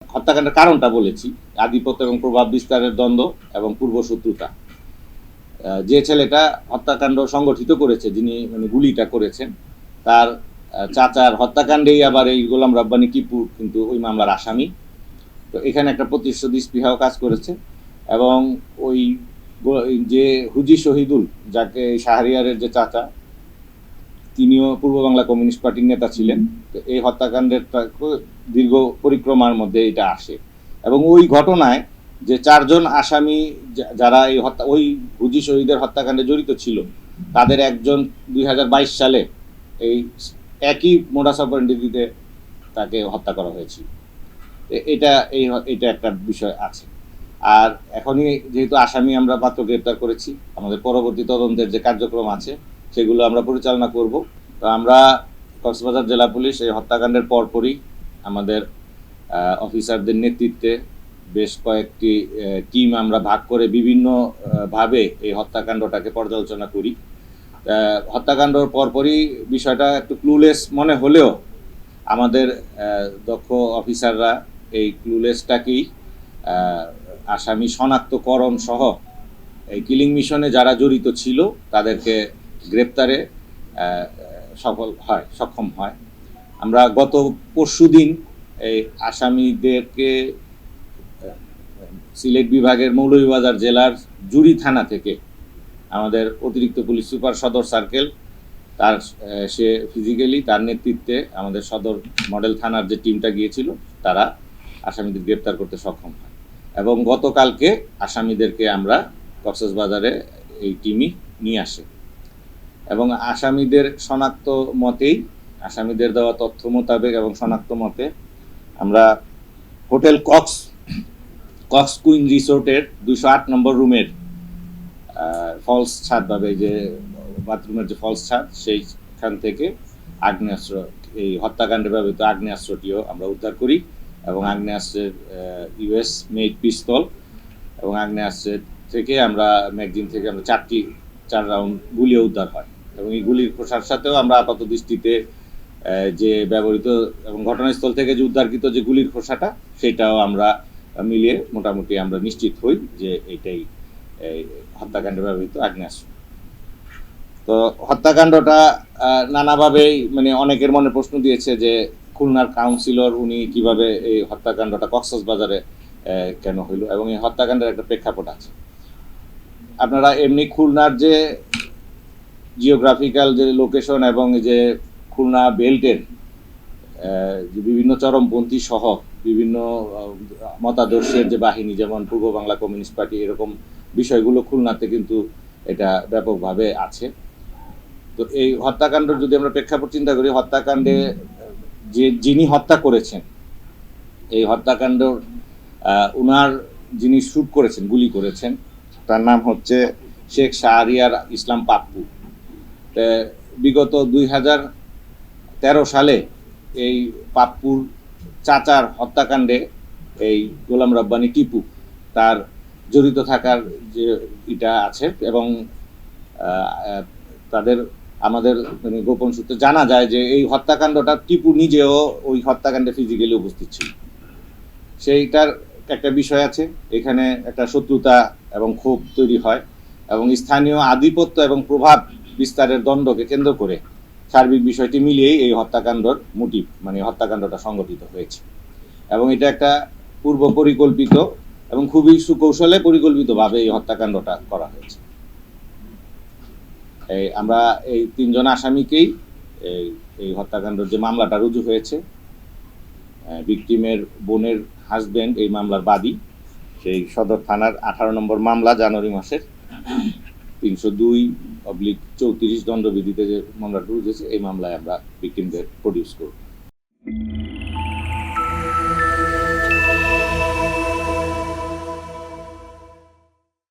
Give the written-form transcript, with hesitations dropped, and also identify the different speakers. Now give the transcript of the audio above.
Speaker 1: হত্যাকাণ্ডের কারণটা বলেছি, আধিপত্য এবং প্রভাব বিস্তারের দ্বন্দ্ব এবং পূর্বশত্রুতা। যে ছেলেটা হত্যাকাণ্ড সংগঠিত করেছে, যিনি মানে গুলিটা করেছেন, তার চাচার হত্যাকাণ্ডেই আবার এই গোলাম রাব্বানী টিপু কিন্তু ওই মামলার আসামি। তো এখানে একটা প্রতিশোধ স্পৃহাও কাজ করেছে এবং ওই যে হুজি শহীদুল, যাকে শাহরিয়ারের যে চাচা, তিনিও পূর্ব বাংলা কমিউনিস্ট পার্টির নেতা ছিলেন। তো এই হত্যাকাণ্ডের দীর্ঘ পরিক্রমার মধ্যে এটা আসে এবং ওই ঘটনায় যে চারজন আসামি যারা এই ওই হুজি শহীদের হত্যাকাণ্ডে জড়িত ছিল, তাদের একজন 2022 সালে এই একই মোডাস অপারেন্ডিতে তাকে হত্যা করা হয়েছিল। এটা একটা বিষয় আছে। আর এখনই যেহেতু আসামি আমরা মাত্র গ্রেপ্তার করেছি, আমাদের পরবর্তী তদন্তের যে কার্যক্রম আছে সেগুলো আমরা পরিচালনা করব। তো আমরা কক্সবাজার জেলা পুলিশ এই হত্যাকাণ্ডের পরপরই আমাদের অফিসারদের নেতৃত্বে বেশ কয়েকটি টিম আমরা ভাগ করে বিভিন্ন ভাবে এই হত্যাকাণ্ডটাকে পর্যালোচনা করি। হত্যাকাণ্ডর পরপরই বিষয়টা একটু ক্লুলেস মনে হলেও আমাদের দক্ষ অফিসাররা এই ক্লুলেসটাকেই আসামি শনাক্তকরণ সহ এই কিলিং মিশনে যারা জড়িত ছিল তাদেরকে গ্রেপ্তারে সক্ষম হয়। আমরা গত পরশুদিন এই আসামিদেরকে সিলেট বিভাগের মৌলভীবাজার জেলার জুরি থানা থেকে আমাদের অতিরিক্ত পুলিশ সুপার সদর সার্কেল সে ফিজিক্যালি তার নেতৃত্বে আমাদের সদর মডেল থানার যে টিমটা গিয়েছিল তারা আসামিদের গ্রেপ্তার করতে সক্ষম হয় এবং গতকালকে আসামিদেরকে আমরা কক্সবাজারে এই টিমই নিয়ে আসে এবং আসামিদের শনাক্ত মতেই, আসামিদের দেওয়া তথ্য মোতাবেক এবং শনাক্ত মতে আমরা হোটেল কক্স কুইন রিসোর্টের 208 নম্বর রুমের ফলস ছাদ ভাবে যে বাথরুমের যে ফলস ছাদ, সেইখান থেকে আগ্নেয়াস্ত্র, এই হত্যাকাণ্ডে ব্যবহৃত আগ্নেয়াস্ত্রটিও আমরা উদ্ধার করি এবং আগ্নেয়াস্ত্রের ইউএস মেড পিস্তল এবং আগ্নেয়াস্ত্রের থেকে আমরা ম্যাগজিন থেকে আমরা 4 রাউন্ড গুলিও উদ্ধার হয় এবং এই গুলির খোসার সাথেও আমরা আপাত দৃষ্টিতে যে ব্যবহৃত এবং ঘটনাস্থল থেকে যে উদ্ধারকৃত যে গুলির খোসাটা, সেটাও আমরা মিলিয়ে মোটামুটি আমরা নিশ্চিত হই যে এটাই হত্যাকাণ্ডে ব্যবহৃত আগ্নেয়াস্ত্র। তো হত্যাকাণ্ডটা নানাভাবেই মানে অনেকের মনে প্রশ্ন দিয়েছে যে খুলনার কাউন্সিলর উনি কিভাবে এই হত্যাকাণ্ডটা কক্সবাজারে কেন হইল, এবং এই হত্যাকাণ্ডের একটা প্রেক্ষাপট আছে। আপনারা এমনি খুলনার যে জিওগ্রাফিক্যাল যে লোকেশন এবং যে খুলনা বেল্টের যে বিভিন্ন চরমপন্থী সহ বিভিন্ন মতাদর্শের যে বাহিনী, যেমন পূর্ব বাংলা কমিউনিস্ট পার্টি, এরকম বিষয়গুলো খুলনাতে কিন্তু এটা ব্যাপকভাবে আছে। তো এই হত্যাকাণ্ড যদি আমরা প্রেক্ষাপট চিন্তা করি, হত্যাকাণ্ডে যিনি হত্যা করেছেন, এই হত্যাকাণ্ড উনার যিনি শুট করেছেন, গুলি করেছেন, তার নাম হচ্ছে শেখ শাহরিয়ার ইসলাম পাপ্পু। বিগত 2013 সালে এই পাপ্পুর চাচার হত্যাকাণ্ডে এই গোলাম রাব্বানী টিপু তার জড়িত থাকার যে এটা আছে এবং তাদের আমাদের মানে গোপন সূত্রে জানা যায় যে এই হত্যাকাণ্ডটা টিপু নিজেও ওই হত্যাকাণ্ডে ফিজিক্যালি উপস্থিত ছিল। সেইটার একটা বিষয় আছে, এখানে একটা শত্রুতা এবং ক্ষোভ তৈরি হয় এবং স্থানীয় আধিপত্য এবং প্রভাব বিস্তারের দ্বন্দ্বকে কেন্দ্র করে সার্বিক বিষয়টি মিলিয়েই এই হত্যাকাণ্ডর মোটিভ মানে হত্যাকাণ্ডটা সংগঠিত হয়েছে এবং এটা একটা পূর্ব পরিকল্পিত এবং খুবই সুকৌশলে পরিকল্পিতভাবে এই হত্যাকাণ্ডটা করা হয়েছে। আমরা এই 3 জন আসামিকেই এই হত্যাকাণ্ডের যে মামলাটা রুজু হয়েছে, ভিকটিমের বোনের হাজব্যান্ড এই মামলার বাদী, সেই সদর থানার 18 নম্বর মামলা জানুয়ারি মাসের 302/34 দণ্ডবিধিতে যে মামলাটা রুজু হয়েছে, এই মামলায় আমরা ভিকটিমদের প্রডিউস করব।